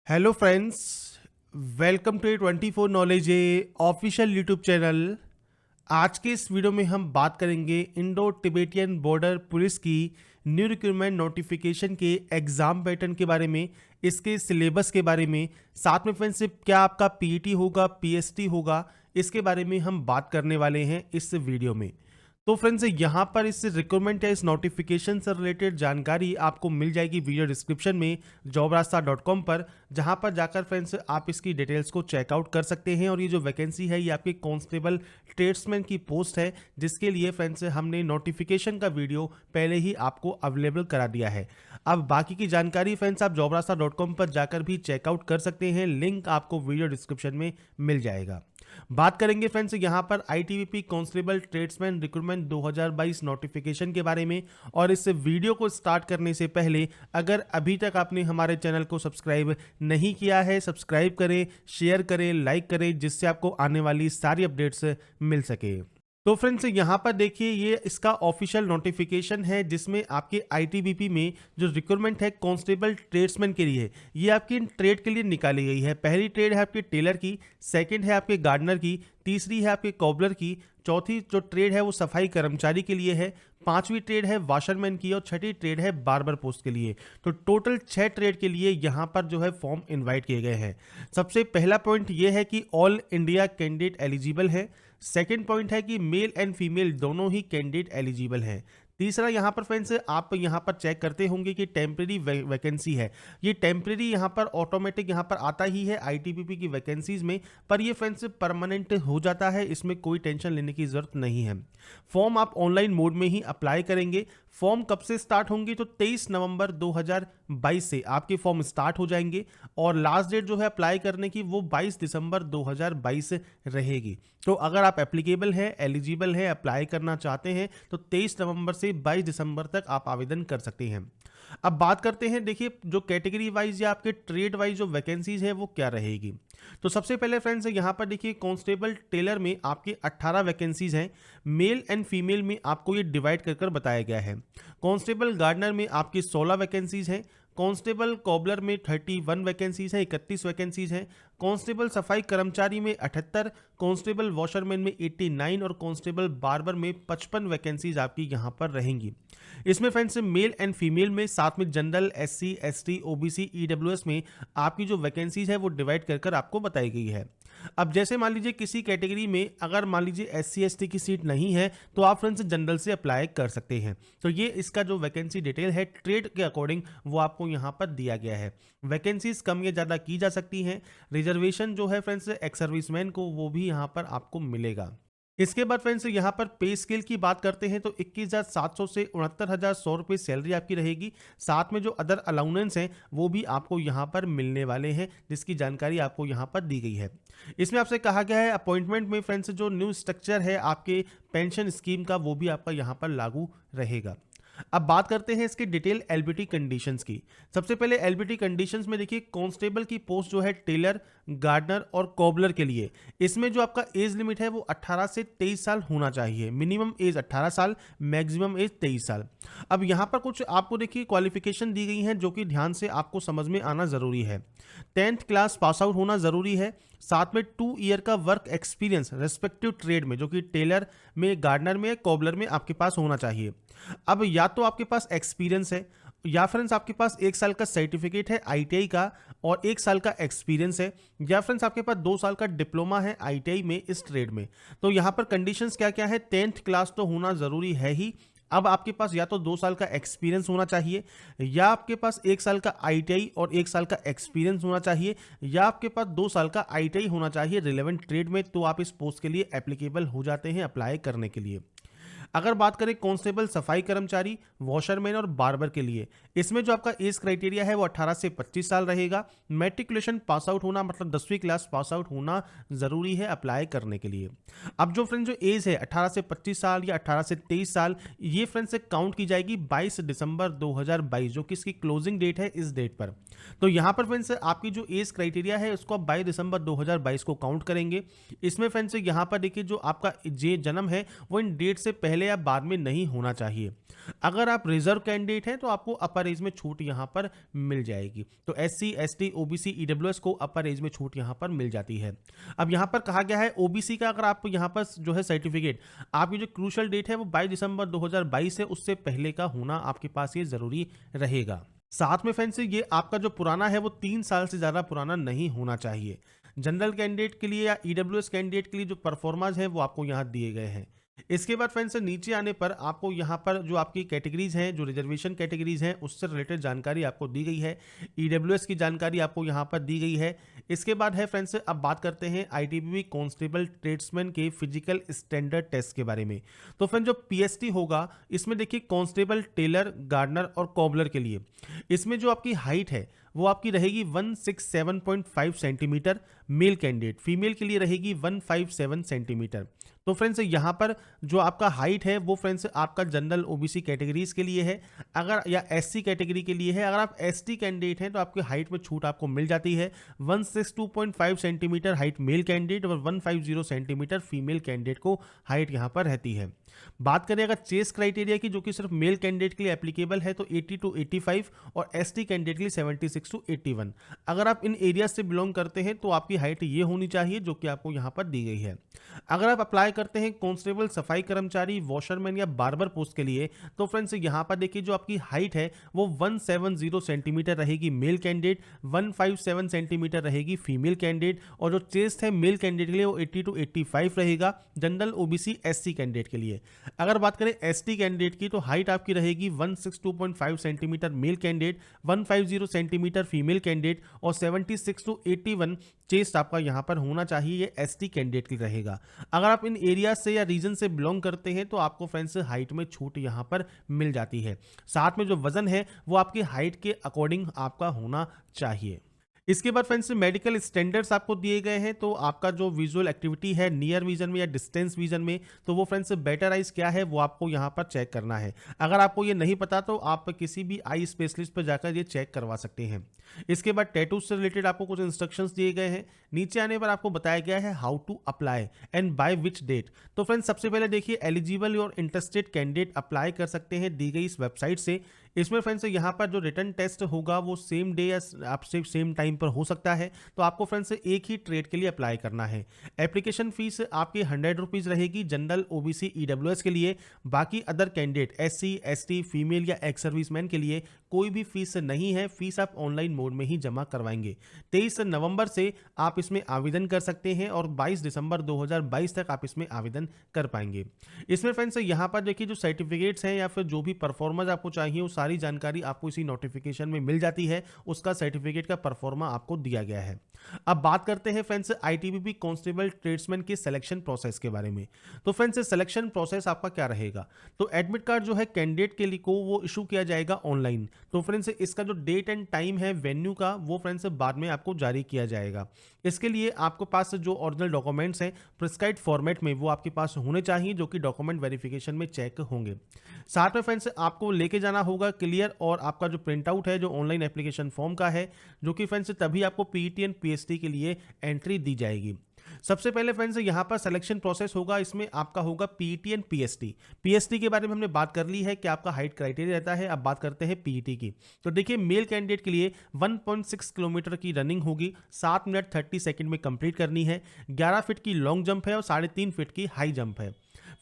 Hello friends, welcome to 24 knowledge official YouTube channel. आज के इस वीडियो में हम बात करेंगे इंडो तिब्बतियन बॉर्डर पुलिस की न्यू रिक्रूटमेंट नोटिफिकेशन के एग्ज़ाम पैटर्न के बारे में, इसके सिलेबस के बारे में, साथ में फ्रेंड्स क्या आपका पीईटी होगा, पीएसटी होगा, इसके बारे में हम बात करने वाले हैं इस वीडियो में। तो फ्रेंड्स यहाँ पर इस रिक्रूटमेंट या इस नोटिफिकेशन से रिलेटेड जानकारी आपको मिल जाएगी वीडियो डिस्क्रिप्शन में jobrasta.com पर, जहाँ पर जाकर फ्रेंड्स आप इसकी डिटेल्स को चेकआउट कर सकते हैं। और ये जो वैकेंसी है ये आपकी कांस्टेबल ट्रेड्समैन की पोस्ट है, जिसके लिए फ्रेंड्स हमने नोटिफिकेशन का वीडियो पहले ही आपको अवेलेबल करा दिया है। अब बाकी की जानकारी फ्रेंड्स आप jobrasta.com पर जाकर भी चेकआउट कर सकते हैं, लिंक आपको वीडियो डिस्क्रिप्शन में मिल जाएगा। बात करेंगे फ्रेंड्स यहाँ पर ITBP constable tradesman recruitment 2022 notification के बारे में। और इस वीडियो को स्टार्ट करने से पहले अगर अभी तक आपने हमारे चैनल को सब्सक्राइब नहीं किया है, सब्सक्राइब करें, शेयर करें, लाइक करें, जिससे आपको आने वाली सारी अपडेट्स मिल सके। तो फ्रेंड्स यहाँ पर देखिए, ये इसका ऑफिशियल नोटिफिकेशन है जिसमें आपके आईटीबीपी में जो रिक्रूटमेंट है कांस्टेबल ट्रेड्समैन के लिए, ये आपकी ट्रेड के लिए निकाली गई है। पहली ट्रेड है आपके टेलर की, सेकंड है आपके गार्डनर की, तीसरी है आपके कॉबलर की, चौथी जो ट्रेड है वो सफाई कर्मचारी के लिए है, पांचवी ट्रेड है वाशरमैन की और छठी ट्रेड है बार्बर पोस्ट के लिए। तो टोटल 6 ट्रेड के लिए यहाँ पर जो है फॉर्म इनवाइट किए गए हैं। सबसे पहला पॉइंट ये है कि ऑल इंडिया कैंडिडेट एलिजिबल है। सेकेंड पॉइंट है कि मेल एंड फीमेल दोनों ही कैंडिडेट एलिजिबल हैं। तीसरा यहाँ पर फ्रेंड्स आप यहाँ पर चेक करते होंगे कि टेम्प्रेरी वैकेंसी है। ये टेम्प्रेरी यहाँ पर ऑटोमेटिक यहाँ पर आता ही है आईटीबीपी की वैकेंसीज में, पर ये फ्रेंड्स परमानेंट हो जाता है, इसमें कोई टेंशन लेने की जरूरत नहीं है। फॉर्म आप ऑनलाइन मोड में ही अप्लाई करेंगे। फॉर्म कब से स्टार्ट होंगे? तो 23 नवंबर 2022 से आपके फॉर्म स्टार्ट हो जाएंगे और लास्ट डेट जो है अप्लाई करने की वो 22 दिसंबर 2022 रहेगी। तो अगर आप एप्लीकेबल हैं, एलिजिबल हैं, अप्लाई करना चाहते हैं तो 23 नवंबर से 22 दिसंबर तक आप आवेदन कर सकते हैं। अब बात करते हैं, देखिए जो कैटेगरी वाइज या आपके ट्रेड वाइज जो वैकेंसीज है वो क्या रहेगी। तो सबसे पहले फ्रेंड्स यहाँ पर देखिए कांस्टेबल टेलर में आपके 18 वैकेंसीज हैं। मेल एंड फीमेल में आपको ये डिवाइड कर कर बताया गया है। कांस्टेबल गार्डनर में आपकी 16 वैकेंसीज हैं। कांस्टेबल कॉबलर में 31 वैकेंसीज हैं, 31 वैकेंसीज हैं। कांस्टेबल सफाई कर्मचारी में 78, कांस्टेबल वॉशरमैन में 89 और कांस्टेबल बार्बर में 55 वैकेंसीज आपकी यहाँ पर रहेंगी। इसमें फ्रेंड्स मेल एंड फीमेल में, साथ में general, SC, ST, OBC, EWS में आपकी जो वैकेंसीज है वो डिवाइड कर कर आपको बताई गई है। अब जैसे मान लीजिए किसी कैटेगरी में अगर मान लीजिए एससी एसटी की सीट नहीं है तो आप फ्रेंड्स जनरल से अप्लाई कर सकते हैं। तो ये इसका जो वैकेंसी डिटेल है ट्रेड के अकॉर्डिंग वो आपको यहाँ पर दिया गया है। वैकेंसीज कम या ज़्यादा की जा सकती हैं। रिजर्वेशन जो है फ्रेंड्स एक्स सर्विसमैन को वो भी यहाँ पर आपको मिलेगा। इसके बाद फ्रेंड्स यहाँ पर पे स्केल की बात करते हैं तो 21,700 से 69,100 रुपये सैलरी आपकी रहेगी। साथ में जो अदर अलाउंसेंस हैं वो भी आपको यहाँ पर मिलने वाले हैं, जिसकी जानकारी आपको यहाँ पर दी गई है। इसमें आपसे कहा गया है अपॉइंटमेंट में फ्रेंड्स जो न्यू स्ट्रक्चर है आपके पेंशन स्कीम का वो भी आपका यहाँ पर लागू रहेगा। अब बात करते हैं इसके डिटेल एलबीटी कंडीशंस की। सबसे पहले एलबीटी कंडीशंस में देखिए कांस्टेबल की पोस्ट जो है टेलर, गार्डनर और कॉबलर के लिए, इसमें जो आपका एज लिमिट है वो 18 से 23 साल होना चाहिए। मिनिमम एज 18 साल, मैक्सिमम एज 23 साल। अब यहाँ पर कुछ आपको देखिए क्वालिफिकेशन दी गई हैं जो कि ध्यान से आपको समझ में आना जरूरी है। 10th क्लास पास आउट होना जरूरी है। साथ में 2 ईयर का वर्क एक्सपीरियंस रेस्पेक्टिव ट्रेड में, जो कि टेलर में, गार्डनर में, कॉबलर में आपके पास होना चाहिए। अब या तो आपके पास एक्सपीरियंस है या फ्रेंड्स आपके पास 1 साल का सर्टिफिकेट है आईटीआई का और 1 साल का एक्सपीरियंस है, या फ्रेंड्स आपके पास 2 साल का डिप्लोमा है आईटीआई में इस ट्रेड में। तो यहाँ पर कंडीशंस क्या क्या है? 10th क्लास तो होना जरूरी है ही। अब आपके पास या तो 2 साल का एक्सपीरियंस होना चाहिए, या आपके पास 1 साल का आईटीआई और 1 साल का एक्सपीरियंस होना चाहिए, या आपके पास 2 साल का आईटीआई होना चाहिए रिलेवेंट ट्रेड में, तो आप इस पोस्ट के लिए एप्लीकेबल हो जाते हैं अप्लाई करने के लिए। अगर बात करें कांस्टेबल सफाई कर्मचारी, वॉशरमैन और बार्बर के लिए, इसमें जो आपका एज क्राइटेरिया है वो 18 से 25 साल रहेगा। मैट्रिकुलेशन पास आउट होना मतलब 10वीं क्लास पास आउट होना जरूरी है अप्लाई करने के लिए। अब जो फ्रेंड्स जो एज है 18 से 25 साल या 18 से 23 साल, ये फ्रेंड्स से काउंट की जाएगी 22 दिसंबर 2022, जो कि इसकी क्लोजिंग डेट है इस डेट पर। तो यहाँ पर फ्रेंड्स आपकी जो एज क्राइटेरिया है उसको आप 22 दिसंबर 2022 को काउंट करेंगे। इसमें फ्रेंड्स यहाँ पर देखिए जो आपका जे जन्म है वो इन डेट से पहले पहले या बाद में नहीं होना चाहिए। अगर आप रिजर्व कैंडिडेट हैं तो आपको अपर एज में छूट यहाँ पर मिल जाएगी। तो SC, ST, OBC, EWS को अपर एज में छूट यहाँ पर मिल जाती है। अब यहाँ पर कहा गया है OBC का अगर आप यहाँ पर जो है सर्टिफिकेट, आपकी जो क्रूशल डेट है वो 22 दिसंबर 2022 है, उससे पहले का होना आपके पास ये जरूरी रहेगा। साथ में फ्रेंड्स ये आपका जो पुराना है वो 3 साल से ज़्यादा पुराना नहीं होना चाहिए। जनरल कैंडिडेट के लिए या EWS कैंडिडेट के लिए जो परफॉर्मेंस है वो आपको यहाँ दिए गए हैं। इसके बाद फ्रेंड्स नीचे आने पर आपको यहाँ पर जो आपकी कैटेगरीज हैं, जो रिजर्वेशन कैटेगरीज हैं, उससे रिलेटेड जानकारी आपको दी गई है। EWS की जानकारी आपको यहाँ पर दी गई है। इसके बाद है फ्रेंड्स, अब बात करते हैं ITBP कांस्टेबल ट्रेड्समैन के फिजिकल स्टैंडर्ड टेस्ट के बारे में। तो फ्रेंड्स जो PST होगा, इसमें देखिए कांस्टेबल, टेलर, गार्डनर और कॉबलर के लिए इसमें जो आपकी हाइट है वो आपकी रहेगी 167.5 सेंटीमीटर मेल कैंडिडेट, फीमेल के लिए रहेगी 157 सेंटीमीटर। तो फ्रेंड्स यहाँ पर जो आपका हाइट है वो फ्रेंड्स आपका जनरल OBC कैटेगरीज के लिए है, अगर या SC कैटेगरी के लिए है। अगर आप ST कैंडिडेट हैं तो आपकी हाइट में छूट आपको मिल जाती है। 162.5 सेंटीमीटर हाइट मेल कैंडिडेट और 150 सेंटीमीटर फीमेल कैंडिडेट को हाइट यहाँ पर रहती है। बात करें अगर चेस्ट क्राइटेरिया की, जो कि सिर्फ मेल कैंडिडेट के लिए एप्लीकेबल है, तो 80 to 85 और ST कैंडिडेट के लिए 76 to 81। अगर आप इन एरिया से बिलोंग करते हैं तो आपकी हाइट ये होनी चाहिए जो कि आपको यहाँ पर दी गई है। अगर आप अप्लाई करते हैं कांस्टेबल, सफाई कर्मचारी, वॉशरमैन या बार्बर पोस्ट के लिए, तो फ्रेंड्स यहाँ पर देखिए जो आपकी हाइट है वो 170 सेंटीमीटर रहेगी मेल कैंडिडेट, 157 सेंटीमीटर रहेगी फीमेल कैंडिडेट, और जो चेस्ट है मेल कैंडिडेट के लिए वो 80 to 85 रहेगा जनरल OBC SC कैंडिडेट के लिए। अगर बात करें ST कैंडिडेट की, तो हाइट आपकी रहेगी 162.5 centimetre male candidate, 150 centimetre female candidate और 76 to 81 चेस्ट आपका यहाँ पर होना चाहिए, ये ST कैंडिडेट के लिए रहेगा। अगर आप इन एरिया से या रीजन से बिलोंग करते हैं तो आपको फ्रेंड्स हाइट में छूट यहाँ पर मिल जाती है। साथ में जो वजन है वो आपकी हाइट के अकॉर्डिंग आपका होना चाहिए। इसके बाद फ्रेंड्स मेडिकल स्टैंडर्ड्स आपको दिए गए हैं। तो आपका जो विजुअल एक्टिविटी है नियर विजन में या डिस्टेंस विजन में, तो वो फ्रेंड्स बेटर आइज क्या है वो आपको यहाँ पर चेक करना है। अगर आपको ये नहीं पता तो आप किसी भी आई स्पेशलिस्ट पर जाकर ये चेक करवा सकते हैं। इसके बाद टैटू से रिलेटेड आपको कुछ इंस्ट्रक्शंस दिए गए हैं। नीचे आने पर आपको बताया गया है how to apply and by which date. तो फ्रेंड्स सबसे पहले देखिए एलिजिबल और इंटरेस्टेड कैंडिडेट अप्लाई कर सकते हैं दी गई इस वेबसाइट से। इसमें फ्रेंड्स यहाँ पर जो रिटर्न टेस्ट होगा वो सेम डे या आपसे सेम टाइम पर हो सकता है। तो आपको फ्रेंड्स एक ही ट्रेड के लिए अप्लाई करना है। एप्लीकेशन फीस आपकी 100 रुपीज़ रहेगी जनरल OBC EWS के लिए। बाकी other candidate SC ST female या एक्स सर्विसमैन के लिए कोई भी फीस नहीं है। फीस आप ऑनलाइन मोड में ही जमा करवाएंगे। 23 नवंबर से आप इसमें आवेदन कर सकते हैं और 22 दिसंबर 2022 तक आप इसमें आवेदन कर पाएंगे। इसमें फ्रेंड्स यहाँ पर देखिए जो सर्टिफिकेट्स हैं या फिर जो भी परफॉर्मेंस आपको चाहिए वो सारी जानकारी आपको इसी नोटिफिकेशन में मिल जाती है। उसका सर्टिफिकेट का परफॉर्मा आपको दिया गया है। अब बात करते हैं फ्रेंड्स ITBP कांस्टेबल ट्रेड्समैन के सिलेक्शन प्रोसेस के बारे में। तो फ्रेंड्स सिलेक्शन प्रोसेस आपका क्या रहेगा, तो एडमिट कार्ड जो है कैंडिडेट के लिए को वो इशू किया जाएगा ऑनलाइन। तो फ्रेंड्स इसका जो डेट एंड टाइम है वेन्यू का वो फ्रेंड्स बाद में आपको जारी किया जाएगा। इसके लिए आपके पास जो ओरिजिनल डॉक्यूमेंट्स हैं प्रिस्क्राइब्ड फॉर्मेट में वो आपके पास होने चाहिए, जो कि डॉक्यूमेंट वेरिफिकेशन में चेक होंगे। साथ में फ्रेंड्स आपको लेके जाना होगा क्लियर और आपका जो प्रिंट आउट है जो ऑनलाइन एप्लीकेशन फॉर्म का है, जो कि फ्रेंड्स तभी आपको PET एंड PST के लिए एंट्री दी जाएगी। सबसे पहले फ्रेंड्स यहाँ पर सिलेक्शन प्रोसेस होगा, इसमें आपका होगा PET एंड PST। PST के बारे में हमने बात कर ली है कि आपका हाइट क्राइटेरिया रहता है। अब बात करते हैं PET की। तो देखिए मेल कैंडिडेट के लिए 1.6 किलोमीटर की रनिंग होगी, 7 मिनट 30 सेकंड में कंप्लीट करनी है। 11 फीट की लॉन्ग जंप है और 3.5 फीट की हाई जंप है।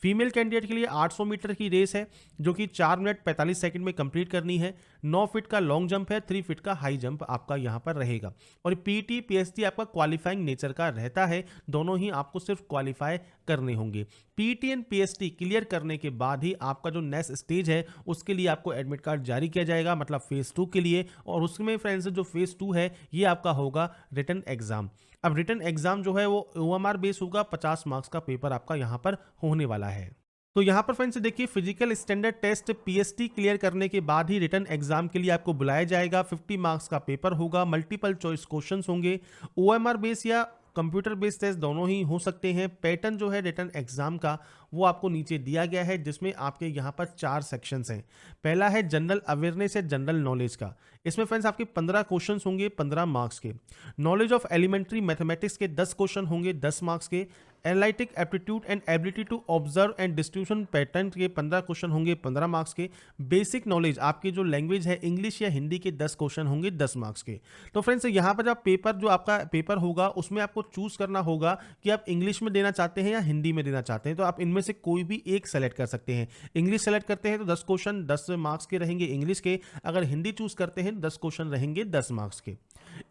फीमेल कैंडिडेट के लिए 800 मीटर की रेस है जो कि 4 मिनट 45 सेकंड में कंप्लीट करनी है। 9 फीट का लॉन्ग जंप है, 3 फीट का हाई जंप आपका यहां पर रहेगा। और PET PST आपका क्वालिफाइंग नेचर का रहता है, दोनों ही आपको सिर्फ क्वालिफाई करने होंगे। PET एंड PST क्लियर करने के बाद ही आपका जो नेक्स्ट स्टेज है उसके लिए आपको एडमिट कार्ड जारी किया जाएगा, मतलब फेज 2 के लिए। और उसमें फ्रेंड्स जो फेज 2 है ये आपका होगा रिटन एग्जाम। अब रिटन एग्जाम जो है वो OMR बेस होगा, 50 मार्क्स का पेपर आपका यहाँ पर होने वाला है। तो यहाँ पर फ्रेंड्स देखिए physical standard test PST clear करने के बाद ही रिटन एग्जाम के लिए आपको बुलाया जाएगा। 50 मार्क्स का पेपर होगा, मल्टीपल चॉइस क्वेश्चंस होंगे, OMR बेस या कंप्यूटर बेस्ड टेस्ट दोनों ही हो सकते हैं। पैटर्न जो है रिटन एग्जाम का वो आपको नीचे दिया गया है, जिसमें आपके यहाँ पर 4 सेक्शंस हैं। पहला है जनरल अवेयरनेस या जनरल नॉलेज का, इसमें फ्रेंड्स आपके 15 क्वेश्चंस होंगे 15 मार्क्स के। नॉलेज ऑफ एलिमेंट्री मैथमेटिक्स के 10 क्वेश्चन होंगे 10 मार्क्स के। Analytic aptitude and ability to observe and distribution pattern के 15 क्वेश्चन होंगे 15 मार्क्स के। बेसिक नॉलेज आपकी जो लैंग्वेज है इंग्लिश या हिंदी के 10 क्वेश्चन होंगे 10 मार्क्स के। तो फ्रेंड्स यहाँ पर जब पेपर जो आपका पेपर होगा उसमें आपको चूज करना होगा कि आप इंग्लिश में देना चाहते हैं या हिंदी में देना चाहते हैं। तो आप इनमें से कोई भी एक सेलेक्ट कर सकते हैं। इंग्लिश सेलेक्ट करते हैं तो 10 क्वेश्चन 10 मार्क्स के रहेंगे इंग्लिश के। अगर हिंदी चूज करते हैं 10 क्वेश्चन रहेंगे 10 मार्क्स के।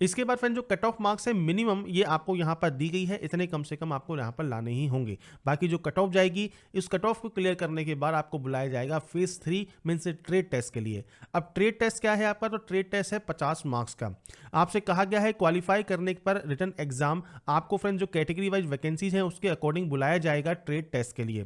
इसके बाद फ्रेंड जो कट ऑफ मार्क्स है मिनिमम ये आपको यहाँ पर दी गई है, इतने कम से कम आपको यहाँ पर लाने ही होंगे। बाकी जो कट ऑफ जाएगी इस कट ऑफ को क्लियर करने के बाद आपको बुलाया जाएगा फेज 3 मींस ट्रेड टेस्ट के लिए। अब ट्रेड टेस्ट क्या है आपका, तो ट्रेड टेस्ट है 50 मार्क्स का। आपसे कहा गया है क्वालिफाई करने पर रिटन एग्जाम आपको फ्रेंड जो कैटेगरी वाइज वैकेंसीज हैं उसके अकॉर्डिंग बुलाया जाएगा ट्रेड टेस्ट के लिए।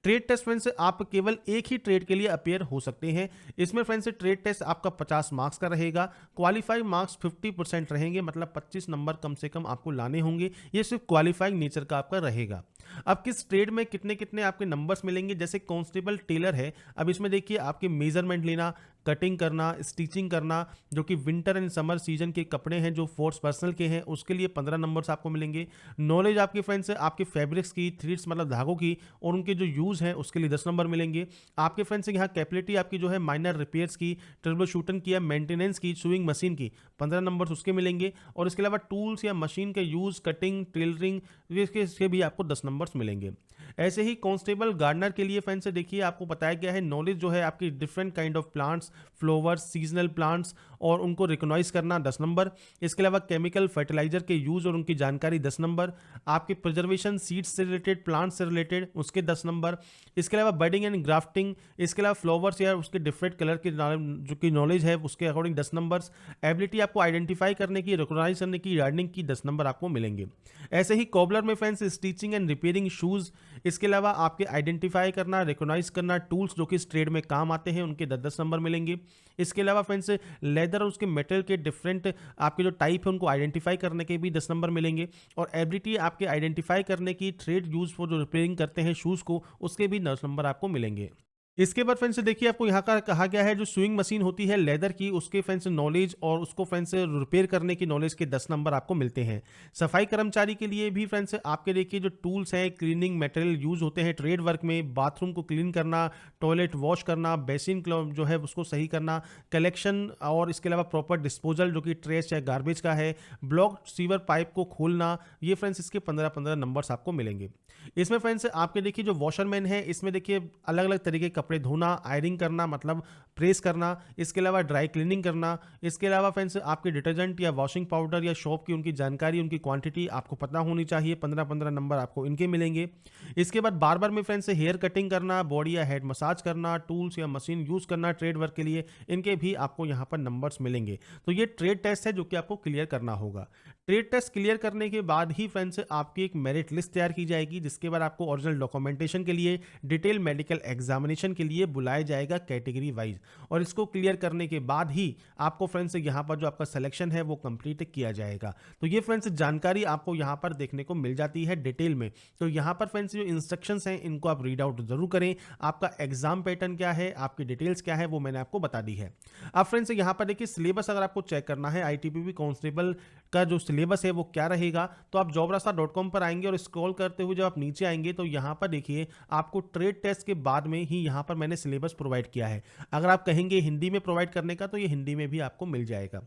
ट्रेड टेस्ट फ्रेंड्स आप केवल एक ही ट्रेड के लिए अपेयर हो सकते हैं। इसमें फ्रेंड्स ट्रेड टेस्ट आपका 50 मार्क्स का रहेगा। क्वालिफाई मार्क्स 50% रहेंगे, मतलब 25 नंबर कम से कम आपको लाने होंगे। ये सिर्फ क्वालिफाइंग नेचर का आपका रहेगा। अब किस ट्रेड में कितने कितने आपके नंबर्स मिलेंगे, जैसे कांस्टेबल टेलर है। अब इसमें देखिए आपके मेजरमेंट लेना, कटिंग करना, स्टिचिंग करना, जो कि विंटर एंड समर सीजन के कपड़े हैं जो फोर्स पर्सनल के हैं उसके लिए 15 नंबर्स आपको मिलेंगे। नॉलेज आपके फ्रेंड्स आपके फैब्रिक्स की, थ्रेड्स मतलब धागों की और उनके जो यूज़ हैं उसके लिए 10 नंबर मिलेंगे। आपके फ्रेंड्स यहाँ कैपेबिलिटी आपकी जो है माइनर रिपेयर्स की, ट्रबल शूटन की या मेंटेनेंस की, सुइंग मशीन की 15 नंबर्स उसके मिलेंगे। और इसके अलावा टूल्स या मशीन के यूज़, कटिंग, टेलरिंग इसके भी आपको 10 नंबर्स मिलेंगे। ऐसे ही कांस्टेबल गार्डनर के लिए फ्रेंड्स देखिए आपको बताया गया है नॉलेज जो है आपकी different kind of plants, flowers, seasonal plants और उनको रिकॉग्नाइज करना 10 नंबर। इसके अलावा केमिकल फर्टिलाइजर के यूज और उनकी जानकारी 10 नंबर। आपके प्रिजर्वेशन सीड्स से रिलेटेड, प्लांट्स से रिलेटेड उसके 10 नंबर। इसके अलावा बर्डिंग एंड ग्राफ्टिंग, इसके अलावा फ्लावर्स या उसके डिफरेंट कलर के जो की नॉलेज है उसके अकॉर्डिंग 10 नंबर्स। एबिलिटी आपको आइडेंटिफाई करने की, रिकॉग्नाइज करने की, गार्डनिंग की 10 नंबर आपको मिलेंगे। ऐसे ही कॉबलर में friends stitching and repairing shoes, इसके अलावा आपके आइडेंटिफाई करना, रिकॉग्नाइज करना टूल्स जो कि इस ट्रेड में काम आते हैं उनके 10-10 नंबर मिलेंगे। इसके अलावा फ्रेंड्स लेदर और उसके मेटल के डिफरेंट आपके जो टाइप है उनको आइडेंटिफाई करने के भी 10 नंबर मिलेंगे। और एबिलिटी आपके आइडेंटिफाई करने की, ट्रेड यूज फॉर जो रिपेयरिंग करते हैं शूज़ को उसके भी 10 नंबर आपको मिलेंगे। इसके बाद फ्रेंड्स देखिए आपको यहाँ का कहा गया है जो स्विंग मशीन होती है लेदर की, उसके फ्रेंड्स नॉलेज और उसको फ्रेंड्स रिपेयर करने की नॉलेज के 10 नंबर आपको मिलते हैं। सफाई कर्मचारी के लिए भी फ्रेंड्स आपके देखिए जो टूल्स हैं, क्लीनिंग मटेरियल यूज होते हैं ट्रेड वर्क में, बाथरूम को क्लीन करना, टॉयलेट वॉश करना, बेसिन जो है उसको सही करना, कलेक्शन और इसके अलावा प्रॉपर डिस्पोजल जो कि ट्रेश या गार्बेज का है, ब्लॉक सीवर पाइप को खोलना, ये फ्रेंड्स इसके 15-15 नंबर्स आपको मिलेंगे। इसमें फ्रेंड्स आपके देखिए जो वॉशरमैन है इसमें देखिए अलग अलग तरीके के कपड़े धोना, आयरिंग करना मतलब प्रेस करना, इसके अलावा ड्राई क्लीनिंग करना, इसके अलावा फ्रेंड्स आपके डिटर्जेंट या वॉशिंग पाउडर या सोप की उनकी जानकारी, उनकी क्वांटिटी आपको पता होनी चाहिए, 15-15 नंबर आपको इनके मिलेंगे। इसके बाद बार्बर में फ्रेंड्स हेयर कटिंग करना, बॉडी या हेड मसाज करना, टूल्स या मशीन यूज करना ट्रेड वर्क के लिए, इनके भी आपको यहाँ पर नंबर्स मिलेंगे। तो ये ट्रेड टेस्ट है जो कि आपको क्लियर करना होगा। ट्रेड टेस्ट क्लियर करने के बाद ही फ्रेंड्स आपकी एक मेरिट लिस्ट तैयार की जाएगी, जिसके बाद आपको ओरिजिनल डॉक्यूमेंटेशन के लिए, डिटेल मेडिकल एग्जामिनेशन के लिए बुलाया जाएगा कैटेगरी वाइज। और इसको क्लियर करने के बाद ही आपको फ्रेंड्स यहाँ पर जो आपका सिलेक्शन है वो कंप्लीट किया जाएगा। तो ये फ्रेंड्स जानकारी आपको यहाँ पर देखने को मिल जाती है डिटेल में। तो यहाँ पर फ्रेंड्स जो इंस्ट्रक्शंस हैं इनको आप रीड आउट जरूर करें। आपका एग्जाम पैटर्न क्या है, आपकी डिटेल्स क्या है वो मैंने आपको बता दी है। अब फ्रेंड्स यहाँ पर देखिए सिलेबस अगर आपको चेक करना है आईटीबीपी कांस्टेबल का जो सिलेबस है वो क्या रहेगा, तो आप jobrasta.com पर आएंगे और स्क्रॉल करते हुए जब आप नीचे आएंगे तो यहाँ पर देखिए आपको ट्रेड टेस्ट के बाद में ही यहाँ पर मैंने सिलेबस प्रोवाइड किया है। अगर आप कहेंगे हिंदी में प्रोवाइड करने का तो ये हिंदी में भी आपको मिल जाएगा।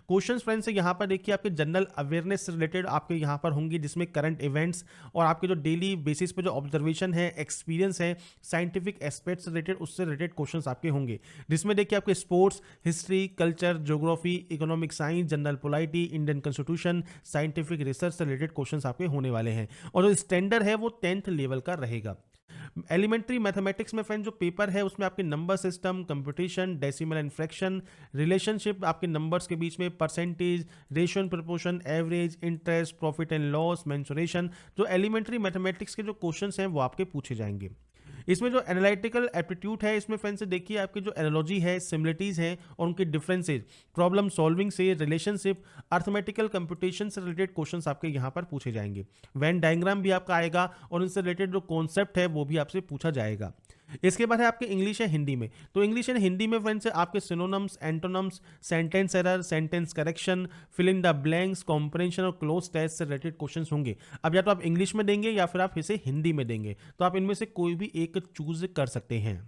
क्वेश्चंस फ्रेंड्स यहाँ पर देखिए आपके जनरल अवेयरनेस से रिलेटेड आपके यहाँ पर होंगे, जिसमें करंट इवेंट्स और आपके जो डेली बेसिस पे जो ऑब्जर्वेशन है, एक्सपीरियंस है, साइंटिफिक एस्पेक्ट्स से रिलेटेड उससे रिलेटेड क्वेश्चंस आपके होंगे, जिसमें देखिए आपके sports, history, culture, geography, economic science, general polity, Indian constitution, scientific research से रिलेटेड क्वेश्चंस आपके होने वाले हैं। और जो स्टैंडर्ड है वो 10th लेवल का रहेगा। एलिमेंट्री मैथमेटिक्स में फ्रेंड जो पेपर है उसमें आपके number system, computation, decimal and fraction, relationship आपके नंबर्स के बीच में, percentage, ratio and proportion, average, interest, profit and loss, mensuration, जो एलिमेंट्री मैथमेटिक्स के जो क्वेश्चंस हैं वो आपके पूछे जाएंगे। इसमें जो एनालिटिकल एप्टीट्यूड है इसमें फ्रेंड्स देखिए आपकी जो एनालॉजी है, सिमिलरिटीज हैं और उनके डिफरेंसेज, प्रॉब्लम सॉल्विंग से, रिलेशनशिप, अर्थमेटिकल कंप्यूटेशन से रिलेटेड क्वेश्चंस आपके यहाँ पर पूछे जाएंगे। वेन डायग्राम भी आपका आएगा और इनसे रिलेटेड जो कॉन्सेप्ट है वो भी आपसे पूछा जाएगा। इसके बाद है आपके इंग्लिश या हिंदी में। तो इंग्लिश एंड हिंदी में फ्रेंड्स आपके synonyms, antonyms, sentence error, sentence correction, fill in the blanks, comprehension और क्लोज टेस्ट से रिलेटेड क्वेश्चंस होंगे। अब या तो आप इंग्लिश में देंगे या फिर आप इसे हिंदी में देंगे, तो आप इनमें से कोई भी एक चूज कर सकते हैं।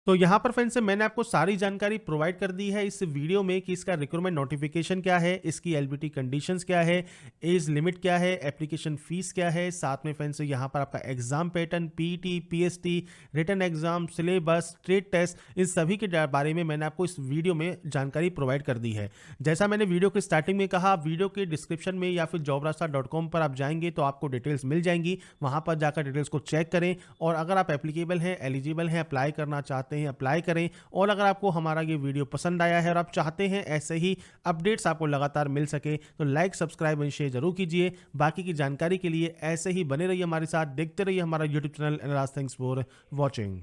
तो यहाँ पर फ्रेंड्स मैंने आपको सारी जानकारी प्रोवाइड कर दी है इस वीडियो में कि इसका रिक्रूटमेंट नोटिफिकेशन क्या है, इसकी एलिजिबिलिटी कंडीशंस क्या है, एज लिमिट क्या है, एप्लीकेशन फीस क्या है, साथ में फ्रेंड्स यहाँ पर आपका exam pattern, PT, PST, written exam, syllabus, straight test, इन सभी के बारे में मैंने आपको इस वीडियो में जानकारी प्रोवाइड कर दी है। जैसा मैंने वीडियो के स्टार्टिंग में कहा, वीडियो के डिस्क्रिप्शन में या फिर jobrasta.com पर आप जाएंगे तो आपको डिटेल्स मिल जाएंगी, वहां पर जाकर डिटेल्स को चेक करें और अगर आप एप्लीकेबल हैं, एलिजिबल हैं, अप्लाई करना चाहते हैं, अप्लाई करें। और अगर आपको हमारा ये वीडियो पसंद आया है और आप चाहते हैं ऐसे ही अपडेट्स आपको लगातार मिल सके तो लाइक, सब्सक्राइब एंड शेयर जरूर कीजिए। बाकी की जानकारी के लिए ऐसे ही बने रहिए हमारे साथ, देखते रहिए हमारा YouTube channel. And thanks for watching.